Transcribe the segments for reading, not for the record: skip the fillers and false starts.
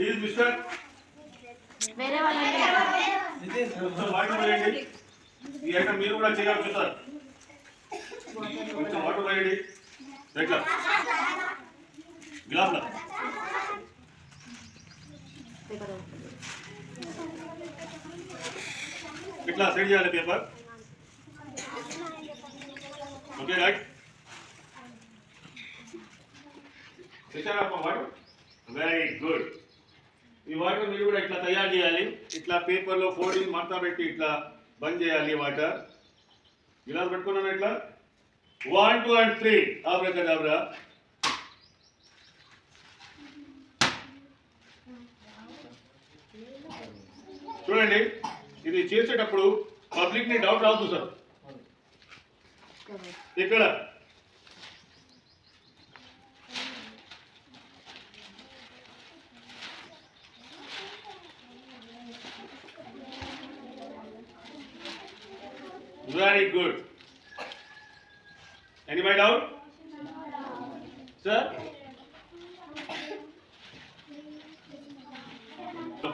Is mister వేరే వాళ్ళండి కొంచెం వాటర్ పోయండి. ఈ ఐటమ్ మీరు కూడా చేయవచ్చు సార్. కొంచెం వాటర్ పోయండి. ఎట్లా గ్లాస్లో ఇట్లా సెట్ చేయాలి పేపర్. Okay right. తెచ్చారా వాటర్? Very good. ఈ వాటర్ మీరు కూడా ఇట్లా తయారు చేయాలి. ఇట్లా పేపర్లో ఫోల్డింగ్ మడత పెట్టి ఇట్లా బంద్ చేయాలి వాటర్. గిలాస్ పెట్టుకున్నాను ఇట్లా 1 2 and 3 ఆబ్రాకడాబ్రా. చూడండి, ఇది చేసేటప్పుడు పబ్లిక్ ని డౌట్ రావద్దు సార్. ఇక్కడ very good. Any my doubt? Sir?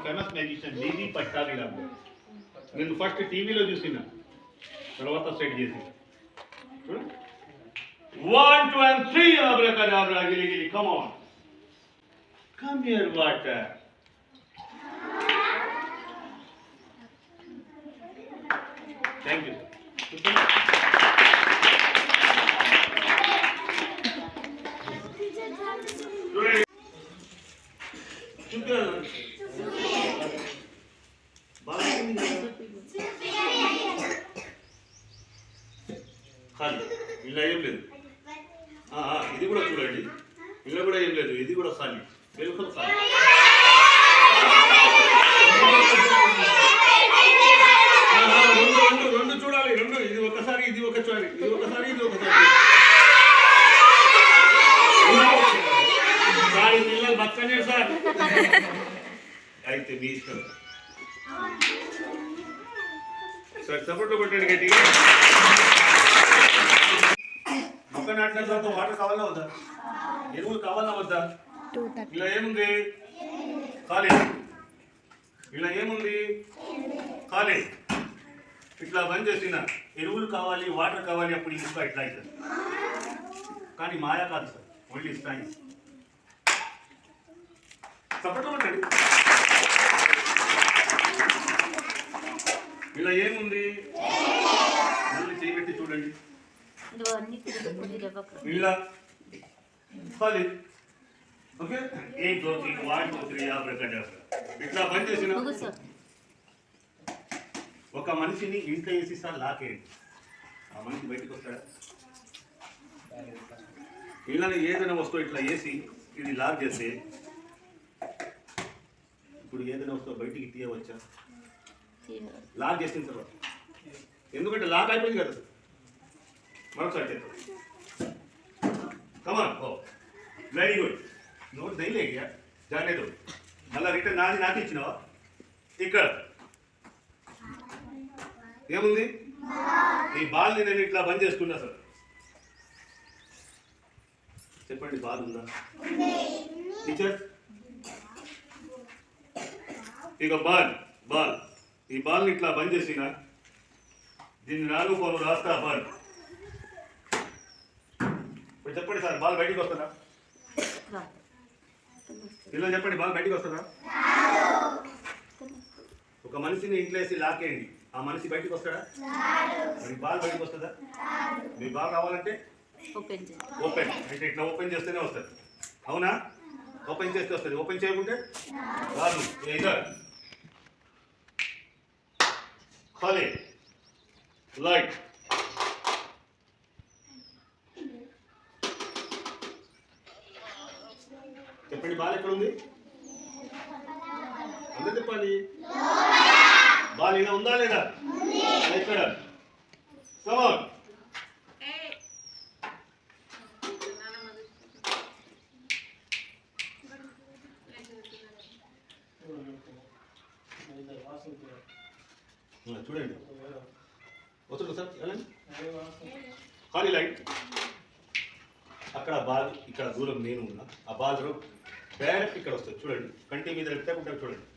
Famous magician DG Pattabhiram నేను ఫస్ట్ టీవీలో చూసిన తర్వాత సెట్ చేసి చూడు 1 2 and 3 abracadabra gili gili. Come on, come here water. Thank you. ఖాళీ ఇలా ఏం లేదు. ఇది కూడా చూడండి, ఇలా కూడా ఏం లేదు. ఇది కూడా ఖాళీ, బిల్కుల్ ఖాళీ. రెండు చూడాలి, రెండు. ఇది ఒకసారి, ఇది ఒకసారి, ఇది ఒకసారి, ఇది ఒకసారి. సార్ ఈ పిల్లలు బతకనే సార్. అయితే మీ ఇష్టం సార్. సపోర్ట్ కొట్టండి గట్టిగా. మొక్క నాటిన తర్వాత వాటర్ కావాలా వద్దా? ఎరువులు కావాలా వద్దా? ఇలా ఏముంది? ఖాళీ. ఇలా ఏముంది? ఖాళీ. ఇట్లా బంద్ చేసిన ఎరువులు కావాలి, వాటర్ కావాలి, అప్పుడు ఇంకా ఇట్లా అవుతుంది. కానీ మాయా కాదు సార్, ఓన్లీ సైన్స్. సపోర్ట్ కొట్టండి. ఇలా ఏముంది? మళ్ళీ చేయబెట్టి చూడండి. ఇలా ఖాళీ. ఓకే, 1 2 3 1 2 3 ఆబ్రాకడాబ్రా. ఇట్లా బంద్ చేసిన ఒక మనిషిని ఇంట్లో వేసి సార్ లాకేయండి. ఆ మనిషి బయటకు వస్తాడా? ఇళ్ళని ఏదైనా వస్తువు ఇట్లా వేసి ఇది లాక్ చేస్తే ఇప్పుడు ఏదైనా వస్తువు బయటికి తీయవచ్చా? లాక్ చేసిన తర్వాత, ఎందుకంటే లాక్ అయిపోయింది కదా. మరొకసారి చేద్దాం. కమాన్. ఓ వెరీ గుడ్. నోట్ దయలేగా జానేదో. మళ్ళీ రిటర్న్ నాకు ఇచ్చినావా? ఇక్కడ ఏముంది? ఈ బాల్ని నేను ఇట్లా బంద్ చేసుకున్నా సార్. చెప్పండి, బాల్ ఉందా టీచర్? ఇక బాల్ ఈ బాల్ని ఇట్లా బంద్ చేసిన దీన్ని 4 4 రాస్తా బాల్. ఇప్పుడు చెప్పండి సార్, బాల్ బయటికి వస్తుందా? ఇలా చెప్పండి, బాల్ బయటికి వస్తుందా? ఒక మనిషిని ఇంట్లో వేసి లాకేయండి, ఆ మనిషి బయటికి వస్తాడా? మీ బాల్ బయటికి వస్తుందా? మీ బాల్ రావాలంటే ఓపెన్ అంటే ఇట్లా ఓపెన్ చేస్తేనే వస్తుంది. అవునా? ఓపెన్ చేస్తే వస్తుంది, ఓపెన్ చేయకుంటే రాదు. ఖాళీ. లైట్. చెప్పండి, బాల్ ఎక్కడ ఉంది? అందరు చెప్పాలి. బాల్ ఇలా ఉందా లేదా? ఎక్కడ? కమాన్. చూడండి, వస్తుంది సార్. వెళ్ళండి. ఖాళీ లైట్. అక్కడ బాల్, ఇక్కడ దూరం నేను ఉన్నా. ఆ బాల్ డైరెక్ట్ ఇక్కడ వస్తుంది చూడండి, కంటి మీద పెట్టకుండా చూడండి.